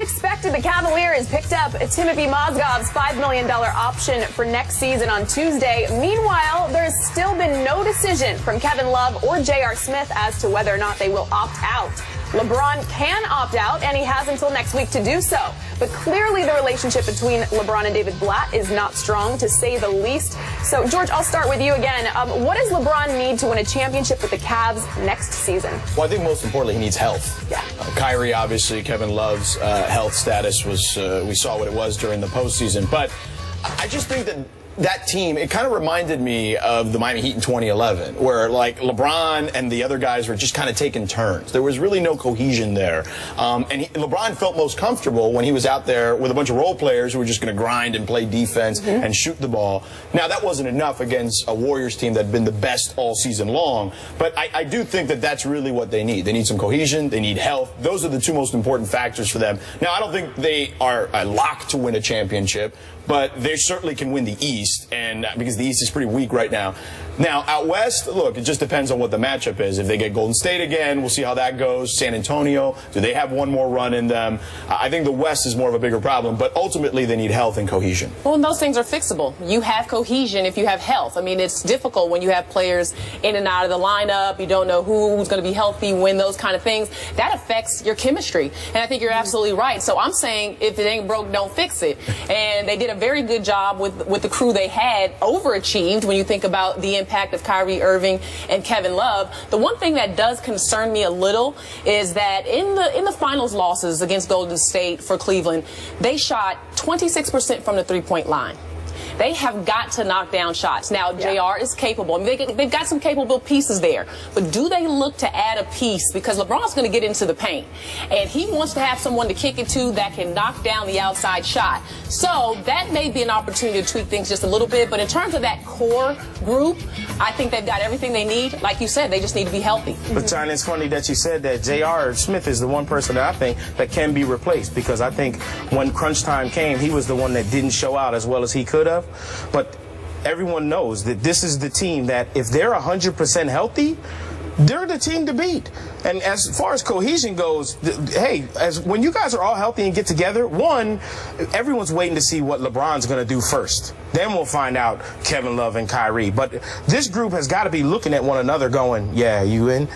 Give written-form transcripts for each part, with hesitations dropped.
Expected, the Cavaliers picked up Timothy Mozgov's $5 million option for next season on Tuesday. Meanwhile, there's still been no decision from Kevin Love or J.R. Smith as to whether or not they will opt out. LeBron can opt out, and he has until next week to do so. But clearly the relationship between LeBron and David Blatt is not strong, to say the least. So, George, I'll start with you again. What does LeBron need to win a championship with the Cavs next season? Well, I think most importantly, he needs health. Yeah. Kyrie, obviously, Kevin Love's health status was, we saw what it was during the postseason. But I just think that team, it kind of reminded me of the Miami Heat in 2011, where like LeBron and the other guys were just kind of taking turns. There was really no cohesion there. LeBron felt most comfortable when he was out there with a bunch of role players who were just going to grind and play defense and shoot the ball. Now, that wasn't enough against a Warriors team that had been the best all season long. But I do think that that's really what they need. They need some cohesion. They need health. Those are the two most important factors for them. Now, I don't think they are locked to win a championship, but they certainly can win the East, and because the East is pretty weak right now. Now, out West, look, it just depends on what the matchup is. If they get Golden State again, we'll see how that goes. San Antonio, do they have one more run in them? I think the West is more of a bigger problem, but ultimately they need health and cohesion. Well, and those things are fixable. You have cohesion if you have health. I mean, it's difficult when you have players in and out of the lineup. You don't know who's going to be healthy, when, those kind of things. That affects your chemistry, and I think you're absolutely right. So I'm saying if it ain't broke, don't fix it. And they did a very good job with the crew they had, overachieved when you think about the impact of Kyrie Irving and Kevin Love. The one thing that does concern me a little is that in the finals losses against Golden State for Cleveland, they shot 26% from the three-point line. They have got to knock down shots. Now, JR is capable. I mean, they've got some capable pieces there. But do they look to add a piece? Because LeBron's going to get into the paint. And he wants to have someone to kick it to that can knock down the outside shot. So that may be an opportunity to tweak things just a little bit. But in terms of that core group, I think they've got everything they need. Like you said, they just need to be healthy. But, China, it's funny that you said that J.R. Smith is the one person that I think that can be replaced. Because I think when crunch time came, he was the one that didn't show out as well as he could have. But everyone knows that this is the team that if they're 100% healthy, they're the team to beat. And as far as cohesion goes, hey, when you guys are all healthy and get together, one, everyone's waiting to see what LeBron's going to do first. Then we'll find out Kevin Love and Kyrie. But this group has got to be looking at one another going, yeah, you in?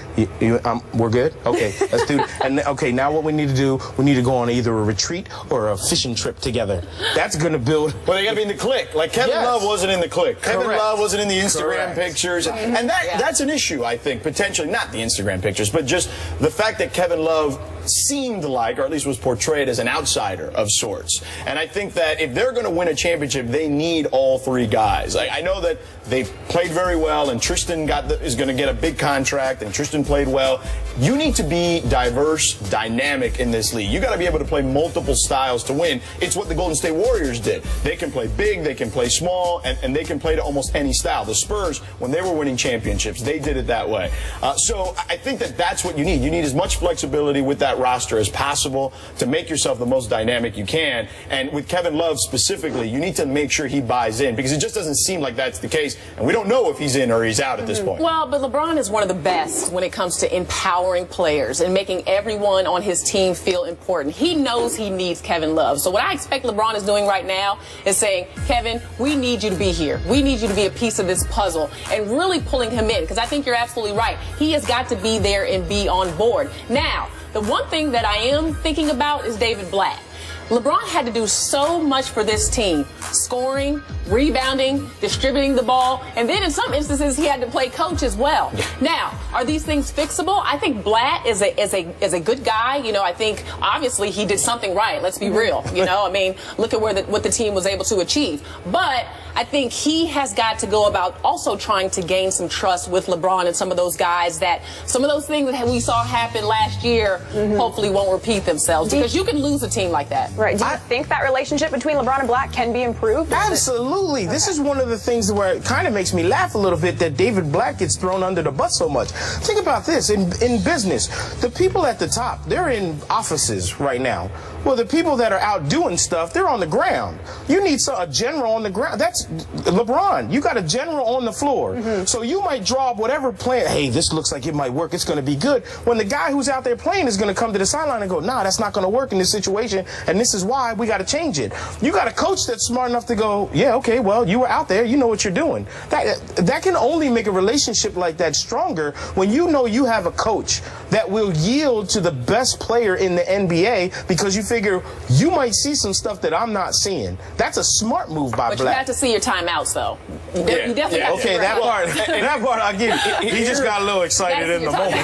We're good? Okay, let's do it. And, okay, now what we need to do, we need to go on either a retreat or a fishing trip together. That's going to build. Well, they got to be in the clique. Like Kevin Love wasn't in the clique. Kevin Love wasn't in the Instagram pictures. And that's an issue, I think, potentially. Not the Instagram pictures, but just the fact that Kevin Love seemed like, or at least was portrayed as, an outsider of sorts. And I think that if they're going to win a championship, they need all three guys. I know that they've played very well, and Tristan is going to get a big contract, and Tristan played well. You need to be diverse, dynamic in this league. You got to be able to play multiple styles to win. It's what the Golden State Warriors did. They can play big, they can play small, and they can play to almost any style. The Spurs, when they were winning championships, they did it that way. So I think that that's what you need. You need as much flexibility with that roster as possible to make yourself the most dynamic you can. And with Kevin Love specifically, you need to make sure he buys in, because it just doesn't seem like that's the case. And we don't know if he's in or he's out at this point. Well, but LeBron is one of the best when it comes to empowering players and making everyone on his team feel important. He knows he needs Kevin Love. So what I expect LeBron is doing right now is saying, Kevin, we need you to be here. We need you to be a piece of this puzzle, and really pulling him in, because I think you're absolutely right. He has got to be there and be on board. Now, the one thing that I am thinking about is David Blatt. LeBron had to do so much for this team: scoring, rebounding, distributing the ball, and then in some instances he had to play coach as well. Now, are these things fixable? I think Blatt is a good guy. You know, I think obviously he did something right. Let's be real. You know, I mean, look at what the team was able to achieve. But I think he has got to go about also trying to gain some trust with LeBron and some of those guys, that some of those things that we saw happen last year hopefully won't repeat themselves, because you can lose a team like that. Right. Do you think that relationship between LeBron and Blatt can be improved? Absolutely. This is one of the things where it kind of makes me laugh a little bit that David Blatt gets thrown under the bus so much. Think about this. In business, the people at the top, they're in offices right now. Well, the people that are out doing stuff, they're on the ground. You need a general on the ground. That's LeBron. You got a general on the floor. So you might draw up whatever plan. Hey, this looks like it might work. It's going to be good. When the guy who's out there playing is going to come to the sideline and go, nah, that's not going to work in this situation, and this is why we got to change it. You got a coach that's smart enough to go, yeah, okay, well, you were out there. You know what you're doing. That can only make a relationship like that stronger when you know you have a coach that will yield to the best player in the NBA because you figure you might see some stuff that I'm not seeing. That's a smart move by Black. But you have to see your timeouts, though. You definitely have to. Okay, that part I give you. He just got a little excited in the moment.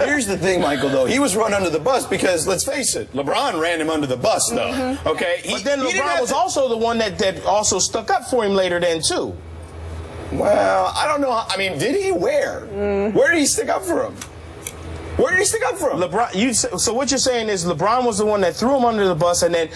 Here's the thing, Michael, though. He was run under the bus because, let's face it, LeBron ran him under the bus, though. Okay? But then LeBron was also the one that also stuck up for him later then, too. Well, I don't know. I mean, did he? Where? Where did he stick up for him? Where did he stick up for him? LeBron. So what you're saying is LeBron was the one that threw him under the bus and then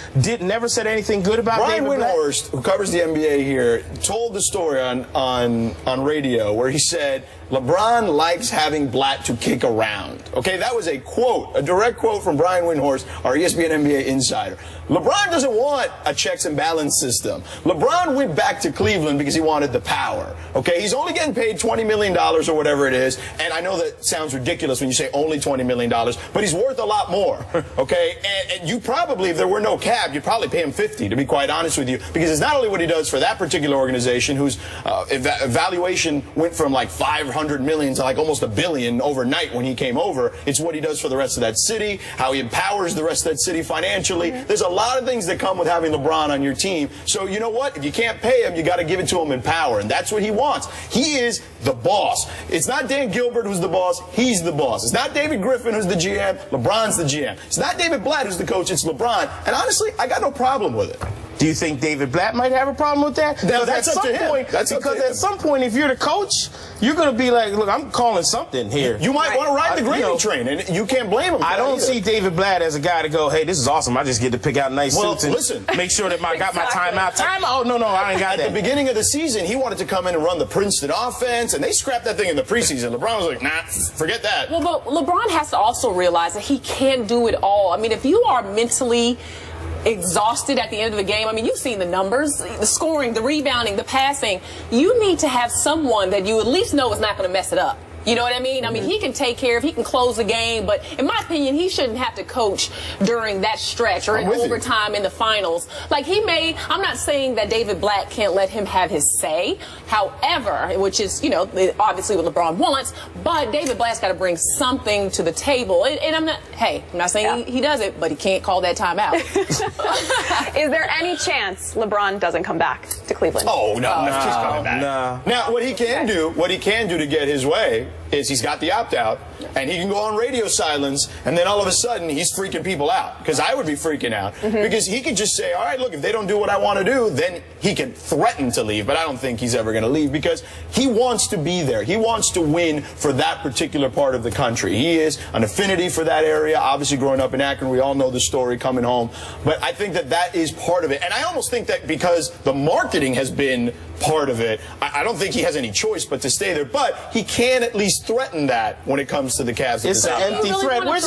never said anything good about Brian David Black? Windhorst, who covers the NBA here, told the story on radio where he said LeBron likes having Blatt to kick around. Okay, that was a quote, a direct quote from Brian Windhorst, our ESPN NBA insider. LeBron doesn't want a checks and balance system. LeBron went back to Cleveland because he wanted the power. Okay, he's only getting paid $20 million or whatever it is, and I know that sounds ridiculous when you say only $20 million, but he's worth a lot more. Okay, and you probably, if there were no cap, you'd probably pay him 50, to be quite honest with you, because it's not only what he does for that particular organization, whose valuation went from like 500 million to like almost $1 billion overnight when he came over. It's what he does for the rest of that city, how he empowers the rest of that city financially. There's a lot of things that come with having LeBron on your team. So you know what? If you can't pay him, you got to give it to him in power, and that's what he wants. He is the boss. It's not Dan Gilbert who's the boss. He's the boss. It's not David Griffin who's the GM. LeBron's the GM. It's not David Blatt who's the coach. It's LeBron. And honestly, I got no problem with it. Do you think David Blatt might have a problem with that? That's up to him. Because at some point, if you're the coach, you're going to be like, look, I'm calling something here. You might want to ride the gravy train, and you can't blame him. I don't see David Blatt as a guy to go, hey, this is awesome. I just get to pick out nice suits and make sure that I got my timeout. Timeout? No, I ain't got that. At the beginning of the season, he wanted to come in and run the Princeton offense, and they scrapped that thing in the preseason. LeBron was like, nah, forget that. Well, but LeBron has to also realize that he can't do it all. I mean, if you are mentally exhausted at the end of the game, I mean, you've seen the numbers, the scoring, the rebounding, the passing. You need to have someone that you at least know is not going to mess it up. You know what I mean? I mean, he can take care of, he can close the game, but in my opinion, he shouldn't have to coach during that stretch or in overtime in the finals. Like, he may, I'm not saying that David Blatt can't let him have his say, however, which is, you know, obviously what LeBron wants, but David Blatt's got to bring something to the table. And I'm not saying he does it, but he can't call that timeout. Is there any chance LeBron doesn't come back to Cleveland? Oh, no, he's coming back. Now, what he can do to get his way is he's got the opt-out, and he can go on radio silence, and then all of a sudden he's freaking people out. Because I would be freaking out. Because he could just say, all right, look, if they don't do what I want to do, then he can threaten to leave. But I don't think he's ever going to leave because he wants to be there. He wants to win for that particular part of the country. He is an affinity for that area. Obviously, growing up in Akron, we all know the story coming home. But I think that that is part of it. And I almost think that because the marketing has been part of it, I don't think he has any choice but to stay there. But he can at least threaten that when it comes to the Cavs. It's an empty threat. Where's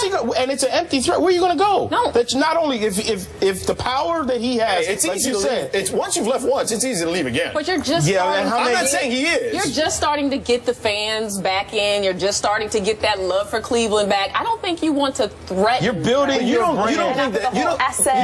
he going? And it's an empty threat. Where are you going to go? No. That's not only if the power that he has. It's easy to leave. It's once you've left once, it's easy to leave again. But you're just I'm not saying he is. You're just starting to get the fans back in. You're just starting to get that love for Cleveland back. I don't think you want to threaten. You're building your brand. You don't think that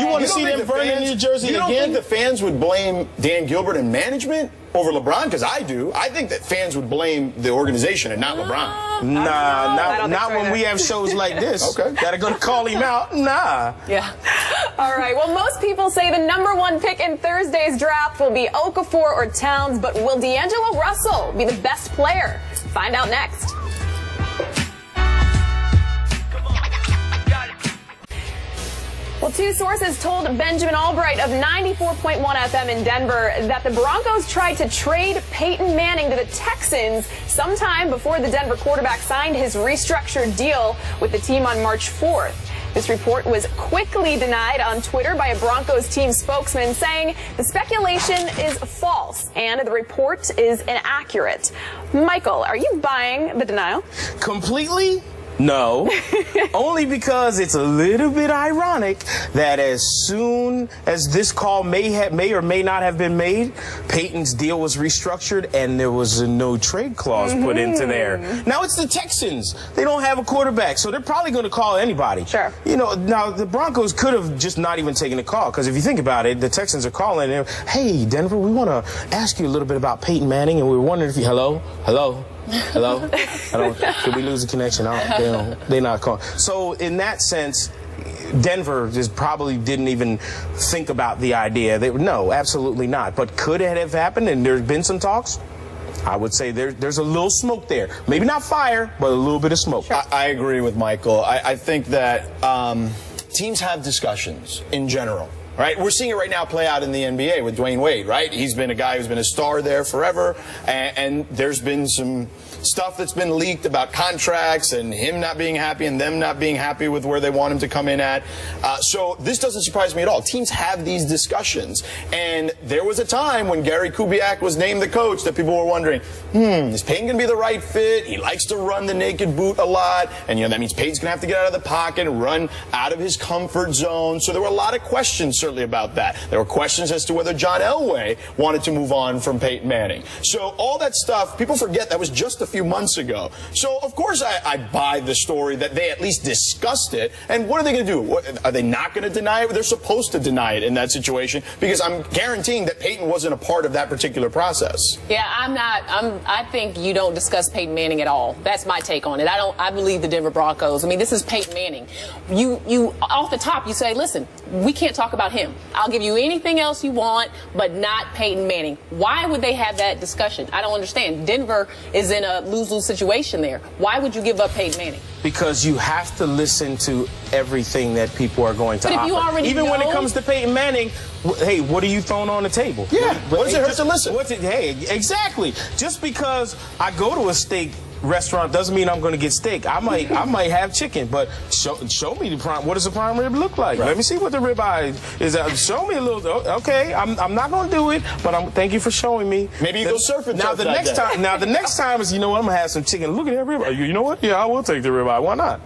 you want to see them burn in New Jersey again? You don't think the fans would blame Dan Gilbert and management over LeBron? Because I do. I think that fans would blame the organization and not LeBron. Nah, not when we have shows like this that are going to call him out. Nah. Yeah. All right. Well, most people say the #1 pick in Thursday's draft will be Okafor or Towns, but will D'Angelo Russell be the best player? Find out next. Well, two sources told Benjamin Albright of 94.1 FM in Denver that the Broncos tried to trade Peyton Manning to the Texans sometime before the Denver quarterback signed his restructured deal with the team on March 4th. This report was quickly denied on Twitter by a Broncos team spokesman, saying the speculation is false and the report is inaccurate. Michael, are you buying the denial? Completely? No, only because it's a little bit ironic that as soon as this call may or may not have been made, Peyton's deal was restructured and there was a no trade clause put into there. Now it's the Texans. They don't have a quarterback, so they're probably going to call anybody. Sure. You know, now the Broncos could have just not even taken the call, because if you think about it, the Texans are calling and, hey, Denver, we want to ask you a little bit about Peyton Manning, and we were wondering if you, hello? Did we lose the connection? They're not calling. So in that sense, Denver just probably didn't even think about the idea. No, absolutely not. But could it have happened and there's been some talks? I would say there's a little smoke there. Maybe not fire, but a little bit of smoke. Sure. I agree with Michael. I think that teams have discussions in general. Right? We're seeing it right now play out in the NBA with Dwayne Wade, right? He's been a guy who's been a star there forever, and there's been some stuff that's been leaked about contracts and him not being happy and them not being happy with where they want him to come in at. So this doesn't surprise me at all. Teams have these discussions, and there was a time when Gary Kubiak was named the coach that people were wondering, is Peyton going to be the right fit? He likes to run the naked boot a lot, and that means Peyton's going to have to get out of the pocket and run out of his comfort zone. So there were a lot of questions certainly about that. There were questions as to whether John Elway wanted to move on from Peyton Manning. So all that stuff, people forget that was just a few months ago. So of course I buy the story that they at least discussed it. And what are they going to do? Are they not going to deny it? They're supposed to deny it in that situation, because I'm guaranteeing that Peyton wasn't a part of that particular process. Yeah, I think you don't discuss Peyton Manning at all. That's my take on it. I believe the Denver Broncos. I mean, this is Peyton Manning. You off the top, you say, listen, we can't talk about him. I'll give you anything else you want, but not Peyton Manning. Why would they have that discussion? I don't understand. Denver is in a lose-lose situation there. Why would you give up Peyton Manning? Because you have to listen to everything that people are going to offer. But if you already Even know, when it comes to Peyton Manning, hey, what are you throwing on the table? Yeah, what does it hurt to listen? Hey, exactly. Just because I go to a steak restaurant doesn't mean I'm going to get steak. I might have chicken, but show me the prime. What does the prime rib look like? Right. Let me see what the ribeye is. Show me a little. Okay, I'm not going to do it, but thank you for showing me. Maybe you go surfing. Now the next time. Now the next time is, you know what? I'm gonna have some chicken. Look at that ribeye. You know what? Yeah, I will take the ribeye. Why not?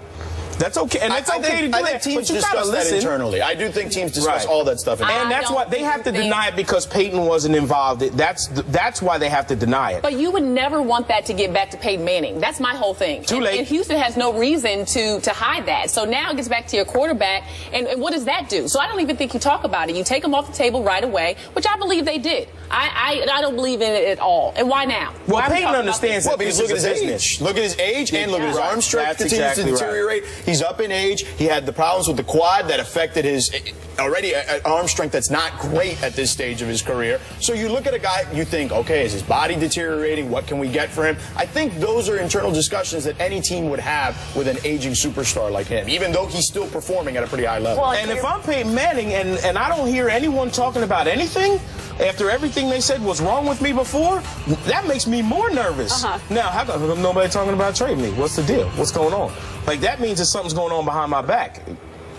That's okay, and it's okay to do that. I think teams discuss that internally. I do think teams discuss all that stuff internally. And that's why they have to deny it, because Peyton wasn't involved. That's why they have to deny it. But you would never want that to get back to Peyton Manning. That's my whole thing. Too late. And Houston has no reason to hide that. So now it gets back to your quarterback, and what does that do? So I don't even think you talk about it. You take him off the table right away, which I believe they did. I don't believe in it at all. And why now? Well, why Peyton understands that. Well, because look at his age. Look at his age, and look at his arm strength continues to deteriorate. He's up in age. He had the problems with the quad that affected his already arm strength that's not great at this stage of his career. So you look at a guy, you think, okay, is his body deteriorating? What can we get for him? I think those are internal discussions that any team would have with an aging superstar like him, even though he's still performing at a pretty high level. Well, and if I'm Peyton Manning and I don't hear anyone talking about anything after everything they said was wrong with me before, that makes me more nervous. Now, how come nobody talking about trading me? What's the deal? What's going on? Like, that means that something's going on behind my back.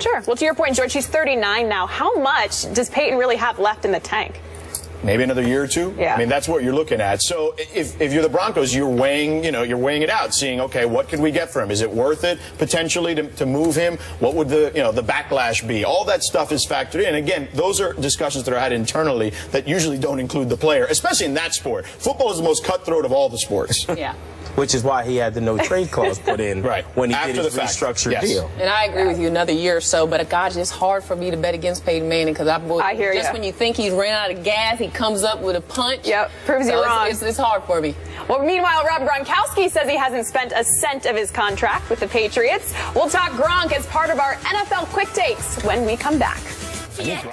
Sure. Well, to your point, George, he's 39 now. How much does Peyton really have left in the tank? Maybe another year or two. Yeah. I mean, that's what you're looking at. So if you're the Broncos, you're weighing it out, seeing, okay, what could we get for him? Is it worth it potentially to move him? What would the backlash be? All that stuff is factored in. Again, those are discussions that are had internally that usually don't include the player, especially in that sport. Football is the most cutthroat of all the sports. Yeah. Which is why he had the no trade clause put in when he After did his restructured deal. And I agree with you, another year or so, but gosh, it's hard for me to bet against Peyton Manning, because I hear just when you think he's ran out of gas, he comes up with a punch. Yep, proves you wrong. It's hard for me. Well, meanwhile, Rob Gronkowski says he hasn't spent a cent of his contract with the Patriots. We'll talk Gronk as part of our NFL Quick Takes when we come back. Yeah.